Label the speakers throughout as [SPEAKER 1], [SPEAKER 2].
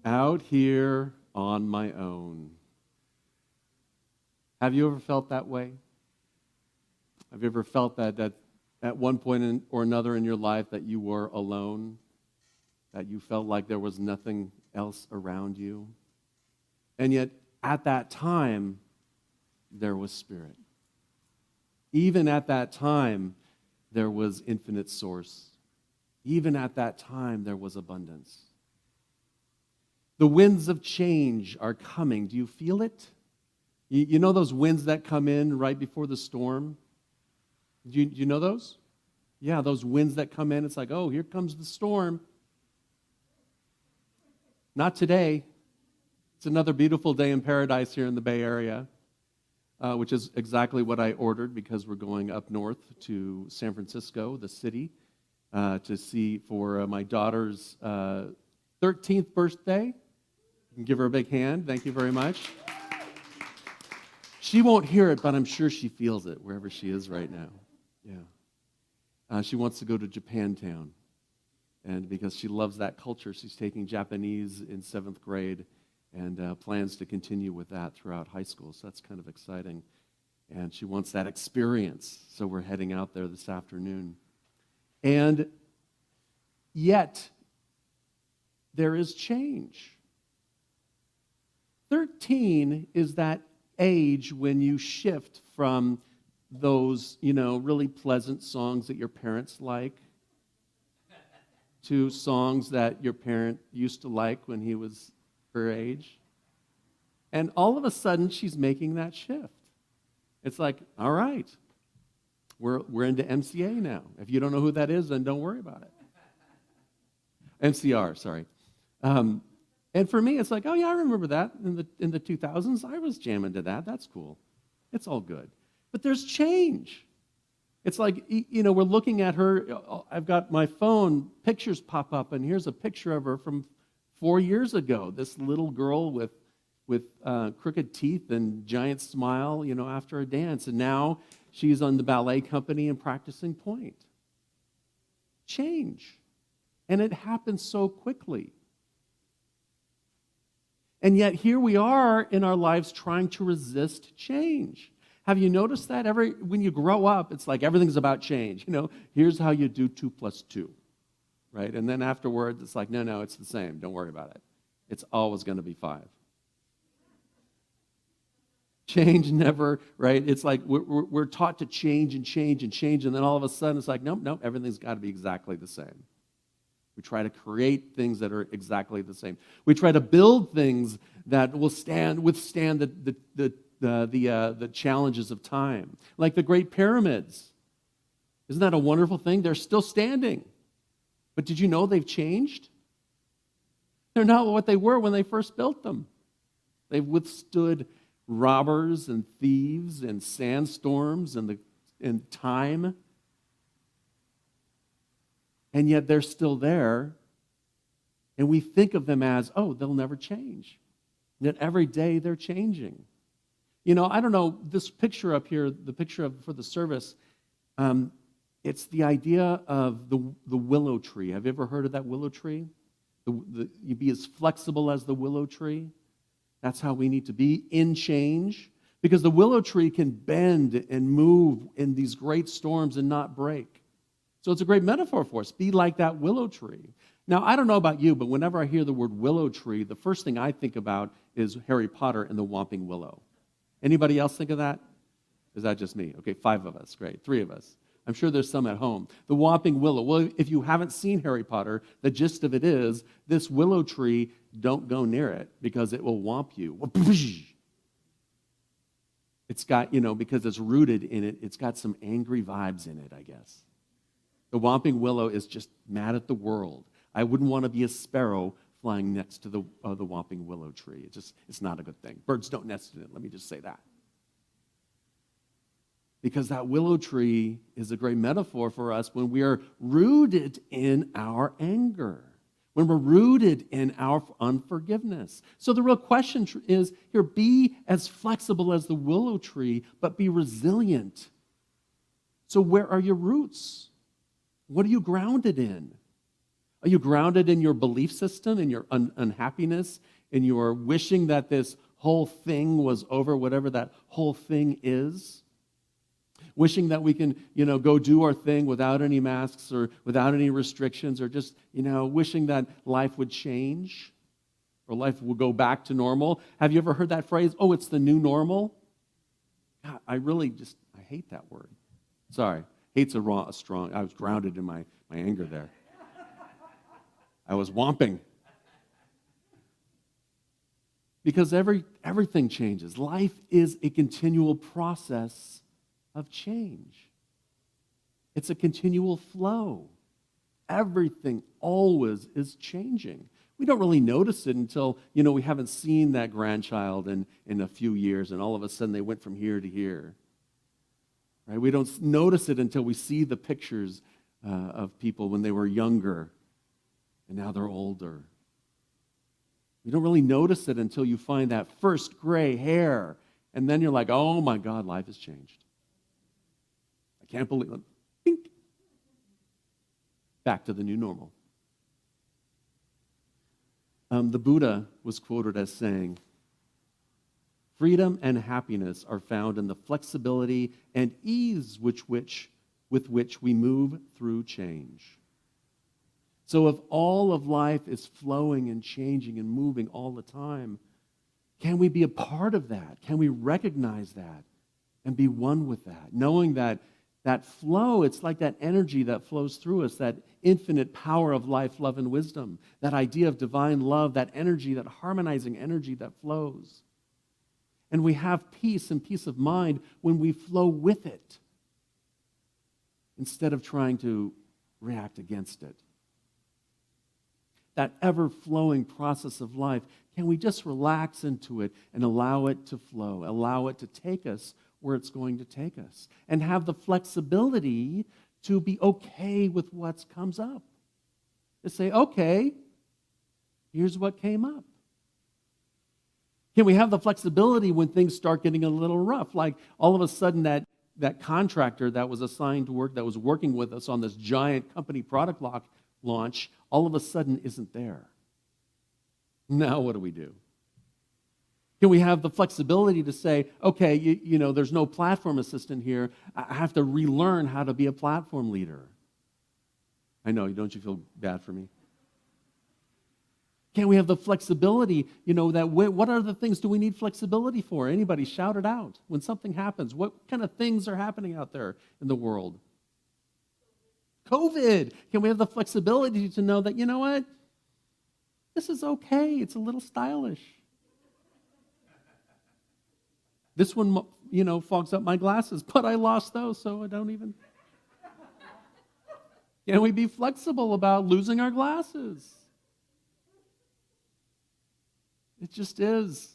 [SPEAKER 1] Out here on my own. Have you ever felt that way? Have you ever felt that at one point or another in your life that you were alone? That you felt like there was nothing else around you? And yet, at that time, there was Spirit. Even at that time, there was infinite source. Even at that time, there was abundance. The winds of change are coming. Do you feel it? You know those winds that come in right before the storm? Do you know those? Yeah, those winds that come in, it's like, oh, here comes the storm. Not today. It's another beautiful day in paradise here in the Bay Area, which is exactly what I ordered because we're going up north to San Francisco, the city, to see for my daughter's 13th birthday. You can give her a big hand. Thank you very much. She won't hear it, but I'm sure she feels it wherever she is right now. Yeah. She wants to go to Japantown. And because she loves that culture, she's taking Japanese in 7th grade and plans to continue with that throughout high school. So that's kind of exciting. And she wants that experience. So we're heading out there this afternoon. And yet, there is change. 13 is that age when you shift from those, really pleasant songs that your parents like to songs that your parent used to like when he was her age. And all of a sudden, she's making that shift. It's like, all right, we're into MCA now. If you don't know who that is, then don't worry about it. MCR, sorry. And for me, it's like, oh yeah, I remember that in the 2000s. I was jamming to that. That's cool. It's all good. But there's change. It's like, we're looking at her. I've got my phone, pictures pop up, and here's a picture of her from 4 years ago. This little girl with crooked teeth and giant smile, after a dance. And now she's on the ballet company and practicing point. Change. And it happens so quickly. And yet here we are in our lives trying to resist change. Have you noticed that? When you grow up, it's like everything's about change. Here's how you do 2 + 2, right? And then afterwards, it's like, no, it's the same. Don't worry about it. It's always going to be 5. Change never, right? It's like we're taught to change and change and change, and then all of a sudden it's like, nope, everything's got to be exactly the same. We try to create things that are exactly the same. We try to build things that will withstand the challenges of time, like the Great Pyramids. Isn't that a wonderful thing? They're still standing. But did you know they've changed? They're not what they were when they first built them. They've withstood robbers and thieves and sandstorms and time. And yet they're still there. And we think of them as, oh, they'll never change. Yet every day they're changing. I don't know, this picture up here, the picture for the service, it's the idea of the willow tree. Have you ever heard of that willow tree? You be as flexible as the willow tree. That's how we need to be in change. Because the willow tree can bend and move in these great storms and not break. So it's a great metaphor for us. Be like that willow tree. Now, I don't know about you, but whenever I hear the word willow tree, the first thing I think about is Harry Potter and the Whomping Willow. Anybody else think of that? Is that just me? Okay, 5 of us. Great. 3 of us. I'm sure there's some at home. The Whomping Willow. Well, if you haven't seen Harry Potter, the gist of it is this willow tree, don't go near it because it will whomp you. It's got, because it's rooted in it, it's got some angry vibes in it, I guess. The Whomping Willow is just mad at the world. I wouldn't want to be a sparrow flying next to the Whomping Willow tree. It's not a good thing. Birds don't nest in it, let me just say that. Because that willow tree is a great metaphor for us when we are rooted in our anger, when we're rooted in our unforgiveness. So the real question is here, be as flexible as the willow tree, but be resilient. So where are your roots? What are you grounded in? Are you grounded in your belief system, in your unhappiness, in your wishing that this whole thing was over, whatever that whole thing is? Wishing that we can, go do our thing without any masks or without any restrictions, or just, wishing that life would change or life would go back to normal. Have you ever heard that phrase? Oh, it's the new normal? God, I hate that word. Sorry. Hate's a strong, I was grounded in my anger there. I was whomping. Because everything changes. Life is a continual process of change. It's a continual flow. Everything always is changing. We don't really notice it until, we haven't seen that grandchild in a few years, and all of a sudden they went from here to here. Right? We don't notice it until we see the pictures of people when they were younger, and now they're older. You don't really notice it until you find that first gray hair, and then you're like, oh my God, life has changed. I can't believe it. Bink. Back to the new normal. The Buddha was quoted as saying, freedom and happiness are found in the flexibility and ease with which we move through change. So if all of life is flowing and changing and moving all the time, can we be a part of that? Can we recognize that and be one with that? Knowing that flow, it's like that energy that flows through us, that infinite power of life, love, and wisdom, that idea of divine love, that energy, that harmonizing energy that flows. And we have peace and peace of mind when we flow with it instead of trying to react against it. That ever-flowing process of life, can we just relax into it and allow it to flow, allow it to take us where it's going to take us, and have the flexibility to be okay with what comes up. To say, okay, here's what came up. Can we have the flexibility when things start getting a little rough? Like all of a sudden that contractor that was assigned to work, that was working with us on this giant company product launch, all of a sudden isn't there. Now what do we do? Can we have the flexibility to say, okay, there's no platform assistant here. I have to relearn how to be a platform leader. I know, don't you feel bad for me? Can we have the flexibility, that what are the things do we need flexibility for? Anybody shout it out. When something happens, what kind of things are happening out there in the world? COVID. Can we have the flexibility to know that, what? This is okay. It's a little stylish. This one, fogs up my glasses, but I lost those, so I don't even. Can we be flexible about losing our glasses? It just is.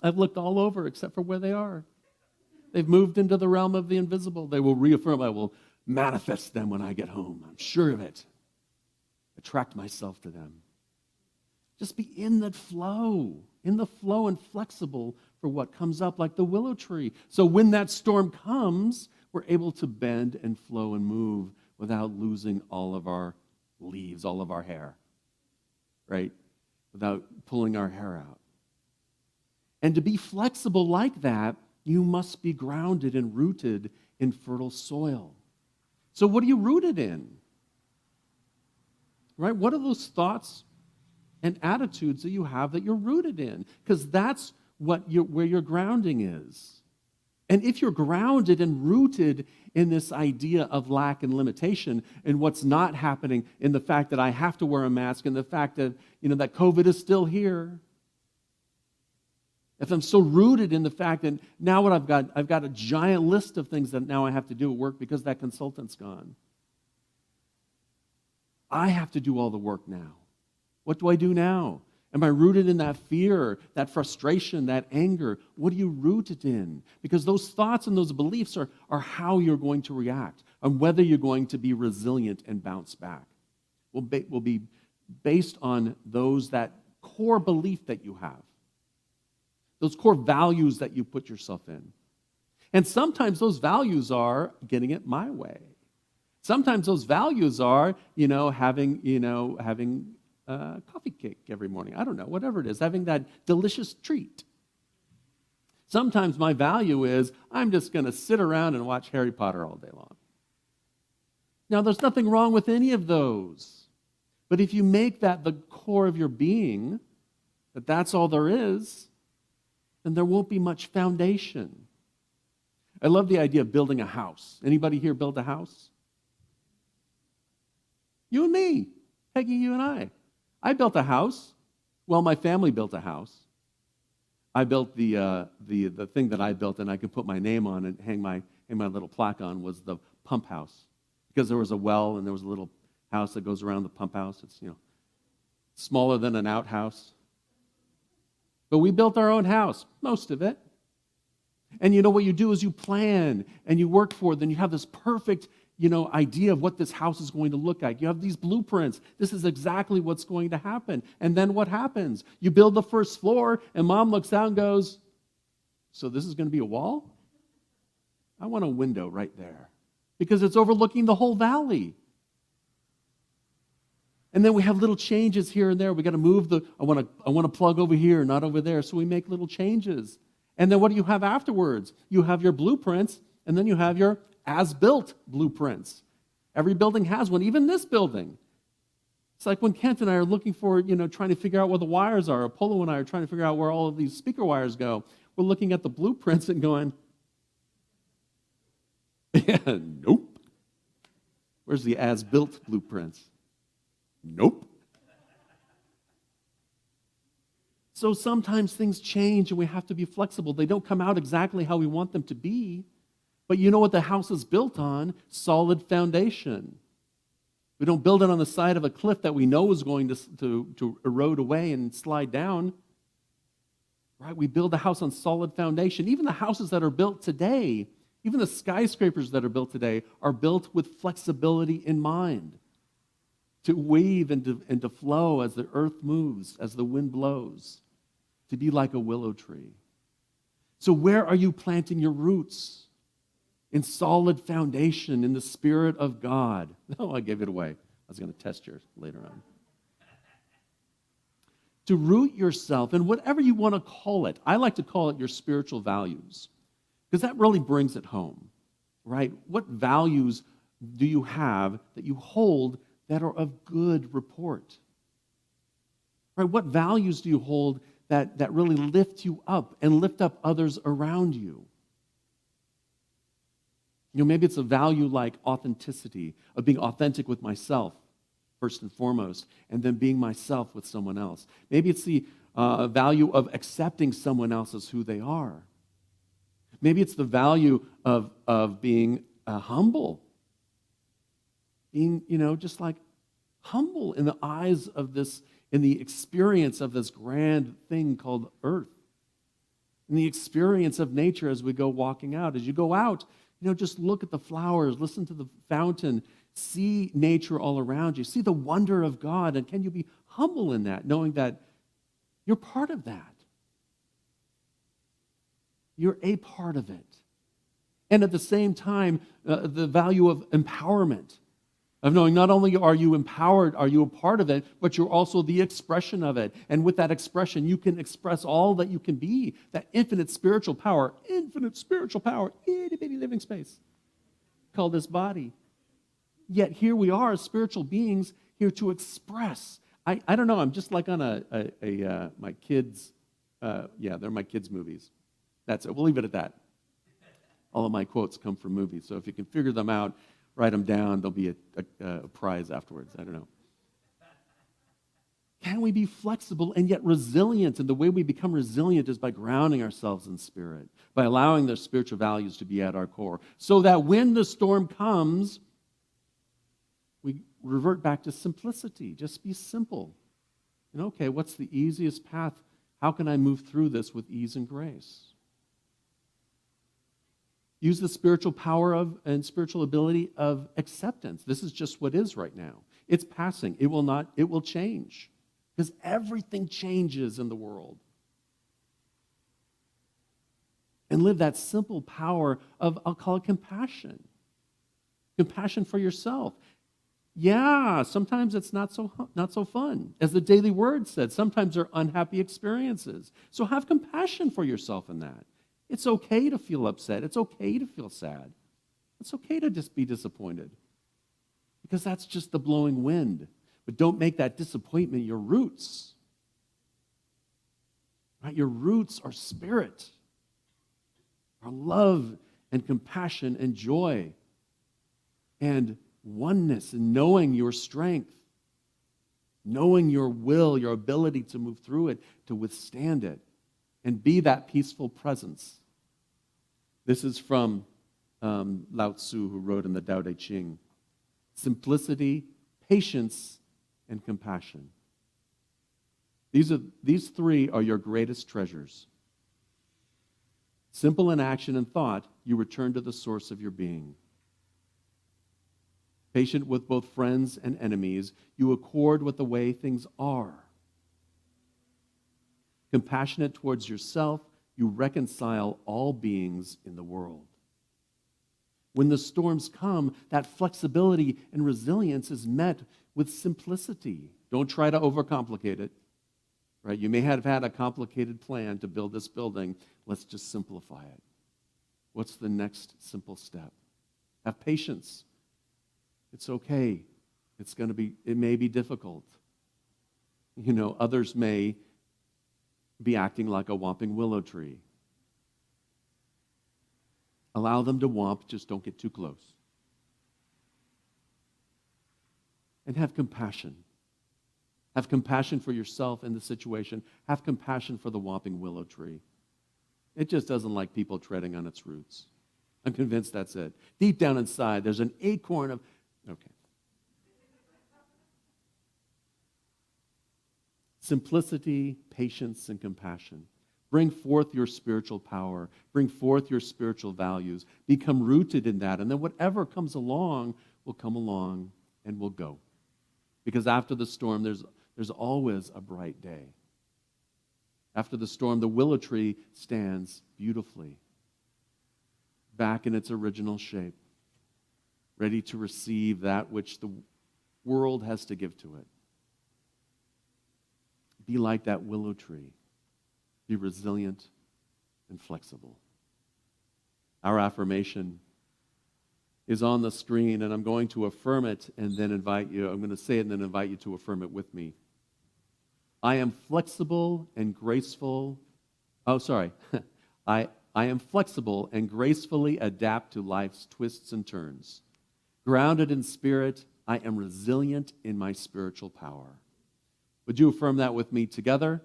[SPEAKER 1] I've looked all over except for where they are. They've moved into the realm of the invisible. They will reaffirm. I will manifest them when I get home. I'm sure of it. Attract myself to them. Just be in the flow and flexible for what comes up, like the willow tree. So when that storm comes, we're able to bend and flow and move without losing all of our leaves, all of our hair, right? Without pulling our hair out. And to be flexible like that, you must be grounded and rooted in fertile soil. So what are you rooted in? Right? What are those thoughts and attitudes that you have that you're rooted in? Because that's where your grounding is. And if you're grounded and rooted in this idea of lack and limitation and what's not happening, in the fact that I have to wear a mask, and the fact that that COVID is still here, if I'm so rooted in the fact that now what I've got a giant list of things that now I have to do at work because that consultant's gone. I have to do all the work now. What do I do now? Am I rooted in that fear, that frustration, that anger? What are you rooted in? Because those thoughts and those beliefs are how you're going to react, and whether you're going to be resilient and bounce back. Will be based on that core belief that you have, those core values that you put yourself in. And sometimes those values are getting it my way. Sometimes those values are, having coffee cake every morning. I don't know, whatever it is, having that delicious treat. Sometimes my value is I'm just going to sit around and watch Harry Potter all day long. Now, there's nothing wrong with any of those. But if you make that the core of your being, that that's all there is, then there won't be much foundation. I love the idea of building a house. Anybody here build a house? You and me, Peggy, you and I. I built a house. Well, my family built a house. I built the thing that I built, and I could put my name on and hang my little plaque on, was the pump house, because there was a well and there was a little house that goes around the pump house. It's smaller than an outhouse, but we built our own house, most of it. And what you do is you plan and you work for it. Then you have this perfect idea of what this house is going to look like. You have these blueprints. This is exactly what's going to happen. And then what happens? You build the first floor, and mom looks out and goes, so this is going to be a wall? I want a window right there, because it's overlooking the whole valley. And then we have little changes here and there. We got to move I want to plug over here, not over there. So we make little changes. And then what do you have afterwards? You have your blueprints, and then you have your as-built blueprints. Every building has one, even this building. It's like when Kent and I are looking for, trying to figure out where the wires are. Apollo and I are trying to figure out where all of these speaker wires go. We're looking at the blueprints and going, yeah, nope. Where's the as-built blueprints? Nope. So sometimes things change and we have to be flexible. They don't come out exactly how we want them to be. But you know what the house is built on? Solid foundation. We don't build it on the side of a cliff that we know is going to erode away and slide down. Right? We build a house on solid foundation. Even the houses that are built today, even the skyscrapers that are built today, are built with flexibility in mind. To weave and to flow as the earth moves, as the wind blows. To be like a willow tree. So where are you planting your roots? In solid foundation, in the Spirit of God. Oh, I gave it away. I was going to test yours later on. To root yourself in whatever you want to call it. I like to call it your spiritual values, because that really brings it home, right? What values do you have that you hold that are of good report? Right? What values do you hold that really lift you up and lift up others around you? Maybe it's a value like authenticity, of being authentic with myself, first and foremost, and then being myself with someone else. Maybe it's the value of accepting someone else as who they are. Maybe it's the value of being humble. Being, just like humble in the eyes of this, in the experience of this grand thing called earth. In the experience of nature as we go walking out. As you go out, just look at the flowers, listen to the fountain, see nature all around you, see the wonder of God, and can you be humble in that, knowing that you're part of that? You're a part of it. And at the same time, the value of empowerment, of knowing not only are you empowered, are you a part of it, but you're also the expression of it. And with that expression, you can express all that you can be, that infinite spiritual power, itty bitty living space called this body. Yet here we are as spiritual beings here to express. I don't know, I'm just like on my kids, they're my kids' movies. That's it, we'll leave it at that. All of my quotes come from movies, so if you can figure them out, write them down. There'll be a prize afterwards. I don't know. Can we be flexible and yet resilient? And the way we become resilient is by grounding ourselves in spirit, by allowing their spiritual values to be at our core, so that when the storm comes, we revert back to simplicity. Just be simple. Okay, what's the easiest path? How can I move through this with ease and grace? Use the spiritual power and spiritual ability of acceptance. This is just what is right now. It's passing. It will change. Because everything changes in the world. And live that simple power of, I'll call it compassion. Compassion for yourself. Yeah, sometimes it's not so fun. As the Daily Word said, sometimes they're unhappy experiences. So have compassion for yourself in that. It's okay to feel upset. It's okay to feel sad. It's okay to just be disappointed, because that's just the blowing wind. But don't make that disappointment your roots. Right? Your roots are spirit, are love and compassion and joy and oneness, and knowing your strength, knowing your will, your ability to move through it, to withstand it, and be that peaceful presence. This is from Lao Tzu, who wrote in the Tao Te Ching. Simplicity, patience, and compassion. These three are your greatest treasures. Simple in action and thought, you return to the source of your being. Patient with both friends and enemies, you accord with the way things are. Compassionate towards yourself, you reconcile all beings in the world. When the storms come, that flexibility and resilience is met with simplicity. Don't try to overcomplicate it. Right? You may have had a complicated plan to build this building. Let's just simplify it. What's the next simple step? Have patience. It's okay. It may be difficult. Others may be acting like a whomping willow tree. Allow them to whomp, just don't get too close. And have compassion. Have compassion for yourself in the situation. Have compassion for the whomping willow tree. It just doesn't like people treading on its roots. I'm convinced that's it. Deep down inside, there's an acorn of... Okay. Simplicity, patience, and compassion. Bring forth your spiritual power. Bring forth your spiritual values. Become rooted in that. And then whatever comes along will come along and will go. Because after the storm, there's always a bright day. After the storm, the willow tree stands beautifully, back in its original shape, ready to receive that which the world has to give to it. Be like that willow tree. Be resilient and flexible. Our affirmation is on the screen, and I'm going to affirm it and then invite you. I'm going to say it and then invite you to affirm it with me. I am flexible and graceful. Oh, sorry. I am flexible and gracefully adapt to life's twists and turns. Grounded in spirit, I am resilient in my spiritual power. Would you affirm that with me together?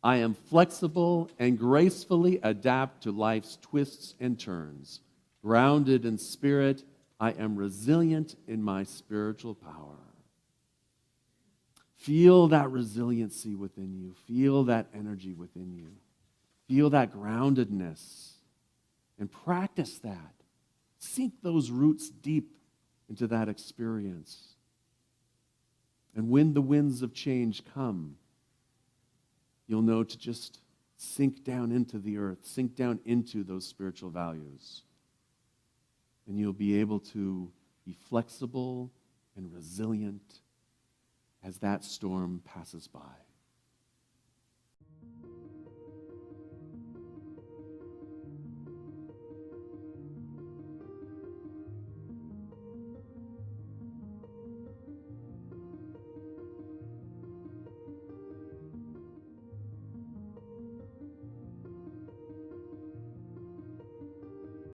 [SPEAKER 1] I am flexible and gracefully adapt to life's twists and turns. Grounded in spirit, I am resilient in my spiritual power. Feel that resiliency within you. Feel that energy within you. Feel that groundedness. And practice that. Sink those roots deep into that experience. And when the winds of change come, you'll know to just sink down into the earth, sink down into those spiritual values. And you'll be able to be flexible and resilient as that storm passes by.